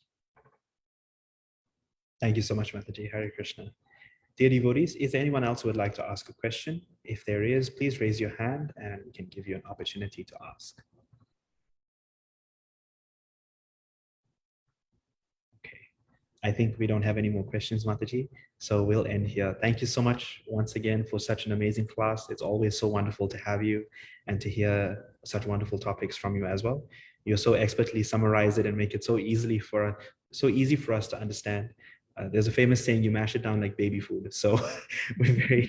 Speaker 1: Thank you so much, Mataji. Hare Krishna. Dear devotees, is there anyone else who would like to ask a question? If there is, please raise your hand and we can give you an opportunity to ask. Okay, I think we don't have any more questions, Mataji. So we'll end here. Thank you so much once again for such an amazing class. It's always so wonderful to have you and to hear such wonderful topics from you as well. You so expertly summarize it and make it so easy for us to understand. There's a famous saying, you mash it down like baby food. So we're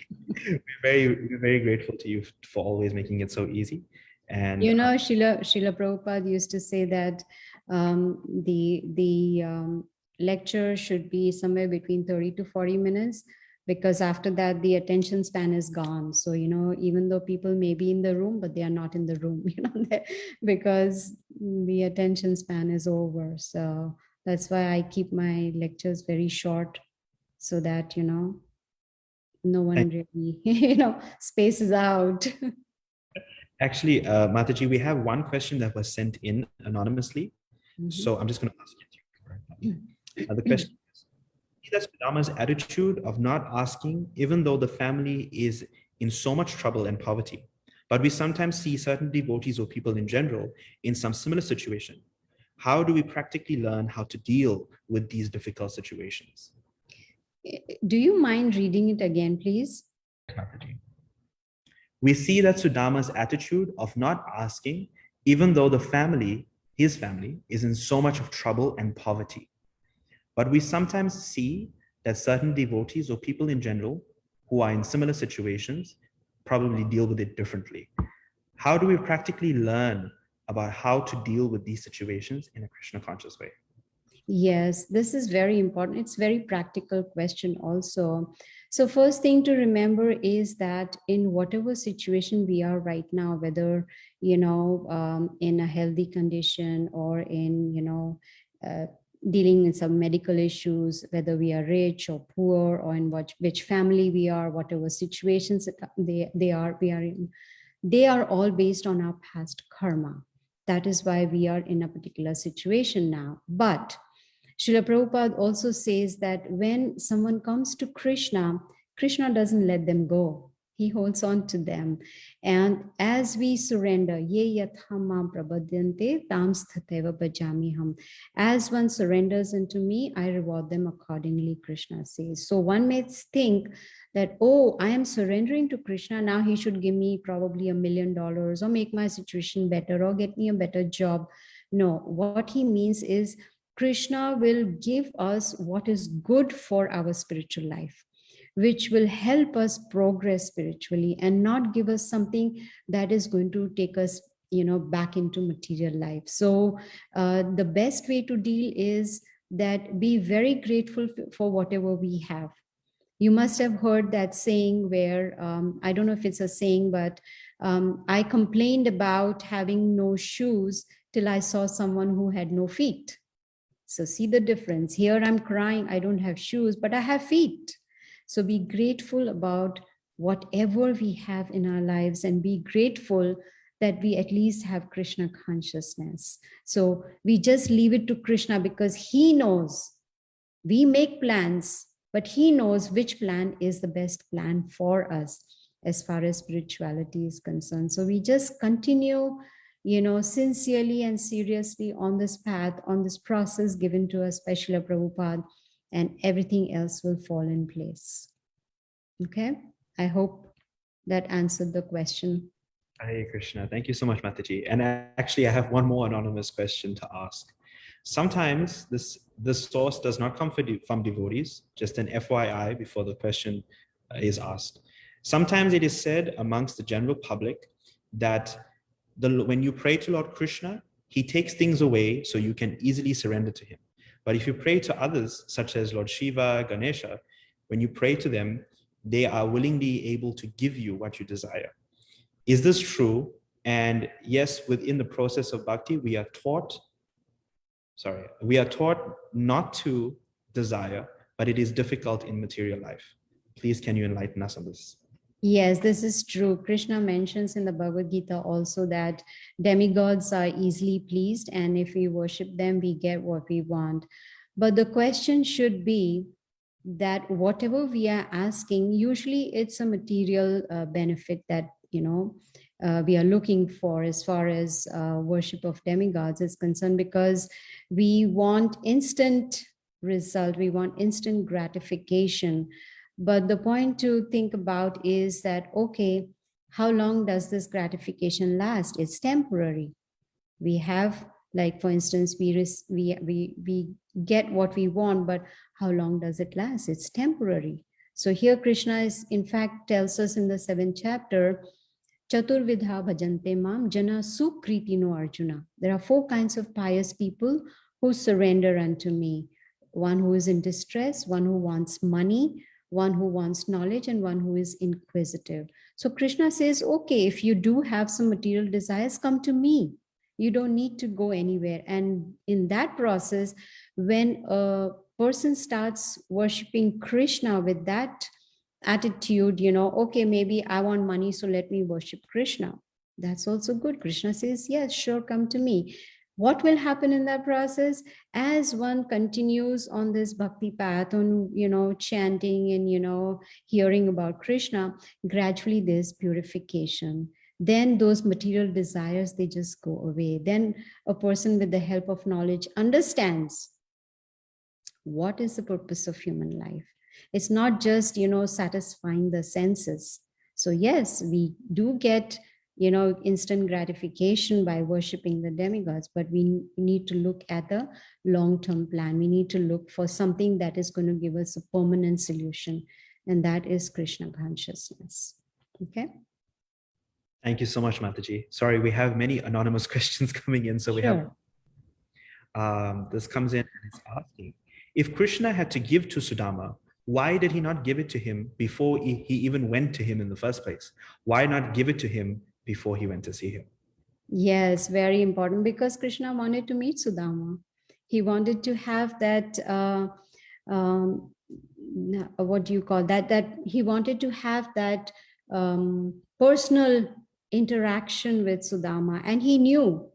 Speaker 1: very grateful to you for always making it so easy. And
Speaker 2: Srila Prabhupada used to say that the lecture should be somewhere between 30 to 40 minutes, because after that the attention span is gone. So even though people may be in the room, but they are not in the room, because the attention span is over. So that's why I keep my lectures very short, so that no one really spaces out.
Speaker 1: Actually, Mataji, we have one question that was sent in anonymously. Mm-hmm. So I'm just going to ask it. The question is, that's Sudama's attitude of not asking, even though the family is in so much trouble and poverty. But we sometimes see certain devotees or people in general in some similar situation. How do we practically learn how to deal with these difficult situations?
Speaker 2: Do you mind reading it again, please?
Speaker 1: Mataji. We see that Sudama's attitude of not asking, even though his family, is in so much of trouble and poverty. But we sometimes see that certain devotees or people in general who are in similar situations probably deal with it differently. How do we practically learn about how to deal with these situations in a Krishna conscious way?
Speaker 2: Yes, this is very important. It's very practical question also. So first thing to remember is that in whatever situation we are right now, whether, in a healthy condition or in, dealing with some medical issues, whether we are rich or poor or in which family we are, whatever situations we are in, they are all based on our past karma. That is why we are in a particular situation now. But Srila Prabhupada also says that when someone comes to Krishna, Krishna doesn't let them go. He holds on to them. And as we surrender, ye yathama prabadyante tam sthateva bhajamiham. As one surrenders unto me, I reward them accordingly, Krishna says. So one may think that, oh, I am surrendering to Krishna. Now he should give me probably $1 million or make my situation better or get me a better job. No, what he means is Krishna will give us what is good for our spiritual life, which will help us progress spiritually and not give us something that is going to take us, back into material life. So the best way to deal is that be very grateful for whatever we have. You must have heard that saying where, I don't know if it's a saying, but I complained about having no shoes till I saw someone who had no feet. So see the difference. Here I'm crying, I don't have shoes, but I have feet. So be grateful about whatever we have in our lives and be grateful that we at least have Krishna consciousness. So we just leave it to Krishna because he knows. We make plans, but he knows which plan is the best plan for us as far as spirituality is concerned. So we just continue, sincerely and seriously on this path, on this process given to us by Srila Prabhupada, and everything else will fall in place. Okay, I hope that answered the question.
Speaker 1: Hare Krishna. Thank you so much, Mataji. And actually, I have one more anonymous question to ask. Sometimes this source does not come from devotees, just an FYI before the question is asked. Sometimes it is said amongst the general public that when you pray to Lord Krishna, he takes things away so you can easily surrender to him. But if you pray to others, such as Lord Shiva, Ganesha, when you pray to them, they are willingly able to give you what you desire. Is this true? And yes, within the process of bhakti, we are taught not to desire, but it is difficult in material life. Please, can you enlighten us on this?
Speaker 2: Yes, this is true. Krishna mentions in the Bhagavad Gita also that demigods are easily pleased, and if we worship them, we get what we want. But the question should be that whatever we are asking, usually it's a material benefit that, we are looking for as far as worship of demigods is concerned, because we want instant result, we want instant gratification. But the point to think about is that, okay, how long does this gratification last? It's temporary. We have, like, for instance, we get what we want, but how long does it last? It's temporary. So here Krishna is, in fact, tells us in the 7th chapter, Chaturvidha bhajante mam jana sukritino Arjuna. There are 4 kinds of pious people who surrender unto me. One who is in distress, one who wants money, one who wants knowledge, and one who is inquisitive. So Krishna says, okay, if you do have some material desires, come to me. You don't need to go anywhere. And in that process, when a person starts worshiping Krishna with that attitude, okay, maybe I want money, so let me worship Krishna. That's also good. Krishna says, yes, sure, come to me. What will happen in that process? As one continues on this bhakti path, on, chanting and, hearing about Krishna, gradually there's purification. Then those material desires, they just go away. Then a person with the help of knowledge understands what is the purpose of human life. It's not just, satisfying the senses. So yes, we do get, instant gratification by worshiping the demigods, but we need to look at the long-term plan. We need to look for something that is going to give us a permanent solution, and that is Krishna consciousness. Okay.
Speaker 1: Thank you so much, Mataji. Sorry, we have many anonymous questions coming in, so we have. This comes in and it's asking, if Krishna had to give to Sudama, why did he not give it to him before he even went to him in the first place? Why not give it to him before he went to see him?
Speaker 2: Yes, very important, because Krishna wanted to meet Sudama. He wanted to have that, what do you call that? That he wanted to have that personal interaction with Sudama. And he knew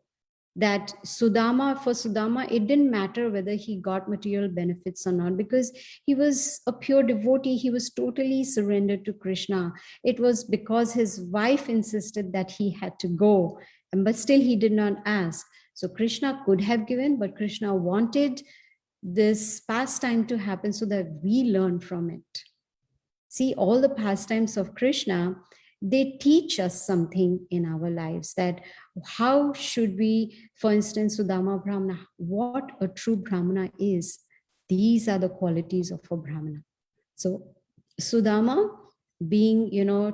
Speaker 2: that for Sudama, it didn't matter whether he got material benefits or not, because he was a pure devotee. He was totally surrendered to Krishna. It was because his wife insisted that he had to go, but still he did not ask. So Krishna could have given, but Krishna wanted this pastime to happen so that we learn from it. See, all the pastimes of Krishna, they teach us something in our lives, that how should we, for instance, Sudama Brahmana, what a true Brahmana is. These are the qualities of a Brahmana. So Sudama, being,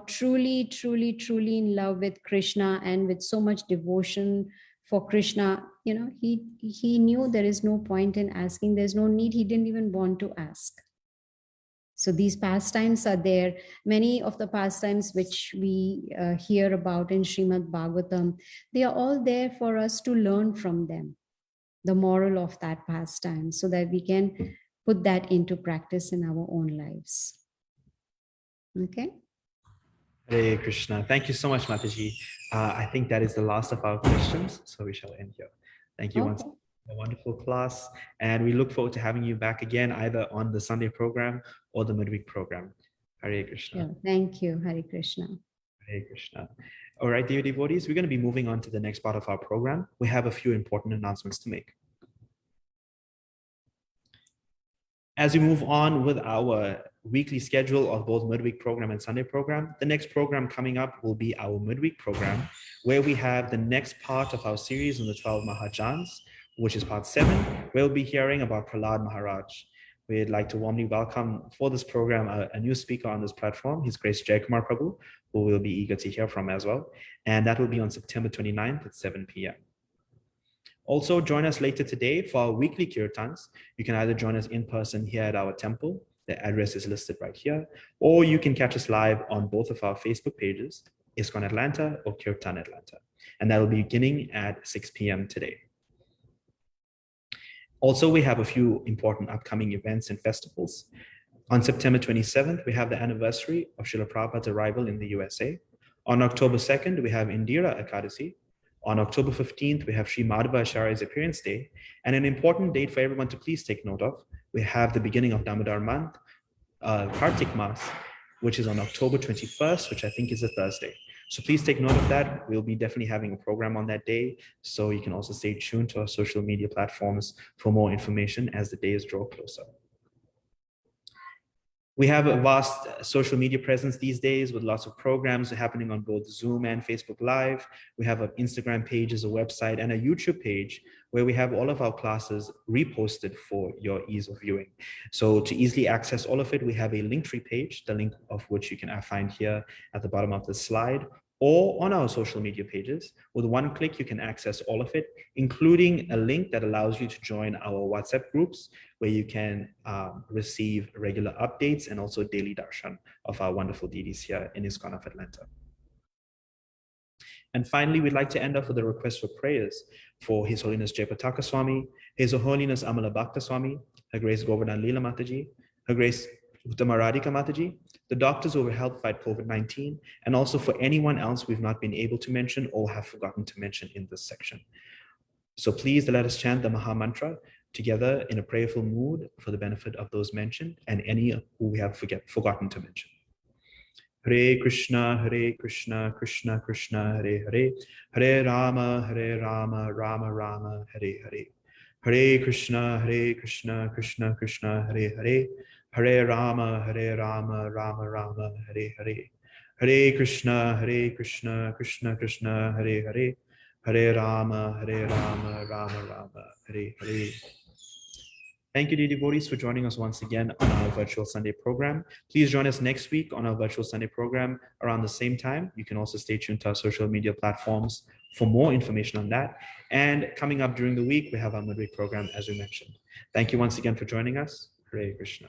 Speaker 2: truly in love with Krishna and with so much devotion for Krishna, he knew there is no point in asking. There's no need. He didn't even want to ask. So these pastimes are there. Many of the pastimes which we hear about in Srimad Bhagavatam, they are all there for us to learn from them, the moral of that pastime, so that we can put that into practice in our own lives. Okay.
Speaker 1: Hare Krishna. Thank you so much, Mataji. I think that is the last of our questions, so we shall end here. Thank you once again. A wonderful class, and we look forward to having you back again, either on the Sunday program or the midweek program. Hare Krishna.
Speaker 2: Sure. Thank you. Hare Krishna.
Speaker 1: Hare Krishna. All right, dear devotees, we're going to be moving on to the next part of our program. We have a few important announcements to make. As we move on with our weekly schedule of both midweek program and Sunday program, the next program coming up will be our midweek program, where we have the next part of our series on the 12 Mahajans, which is part 7, where we'll be hearing about Prahlad Maharaj. We'd like to warmly welcome for this program a new speaker on this platform, His Grace Jayakumar Prabhu, who we'll be eager to hear from as well. And that will be on September 29th at 7 p.m. Also, join us later today for our weekly kirtans. You can either join us in person here at our temple, the address is listed right here, or you can catch us live on both of our Facebook pages, ISKCON Atlanta or Kirtan Atlanta. And that will be beginning at 6 p.m. today. Also, we have a few important upcoming events and festivals. On September 27th, we have the anniversary of Srila Prabhupada's arrival in the USA. On October 2nd, we have Indira Ekadasi. On October 15th, we have Sri Madhava Acharya's appearance day. And an important date for everyone to please take note of, we have the beginning of Damodar month, Kartik Mas, which is on October 21st, which I think is a Thursday. So please take note of that. We'll be definitely having a program on that day. So you can also stay tuned to our social media platforms for more information as the days draw closer. We have a vast social media presence these days with lots of programs happening on both Zoom and Facebook Live. We have an Instagram page, as a website, and a YouTube page where we have all of our classes reposted for your ease of viewing. So to easily access all of it, we have a Linktree page, the link of which you can find here at the bottom of the slide, or on our social media pages. With one click, you can access all of it, including a link that allows you to join our WhatsApp groups, where you can receive regular updates and also daily darshan of our wonderful deities here in ISKCON of Atlanta. And finally, we'd like to end off with a request for prayers for His Holiness Jayapataka Swami, His Holiness Amala Bhakta Swami, Her Grace Govardhan Leela Mataji, Her Grace Uttama Radhika Mataji, the doctors who were helped fight COVID-19, and also for anyone else we've not been able to mention or have forgotten to mention in this section. So please let us chant the Maha Mantra together in a prayerful mood for the benefit of those mentioned and any who we have forgotten to mention. Hare Krishna, Krishna Krishna, Hare Hare, Hare Rama, Rama Rama, Hare Hare. Hare Krishna, Krishna Krishna, Hare Hare, Hare Rama, Rama Rama, Hare Hare. Hare Krishna, Krishna Krishna, Hare Hare, Hare Rama, Rama Rama, Hare Hare. Thank you, dear devotees, for joining us once again on our virtual Sunday program. Please join us next week on our virtual Sunday program around the same time. You can also stay tuned to our social media platforms for more information on that. And coming up during the week, we have our midweek program, as we mentioned. Thank you once again for joining us. Hare Krishna.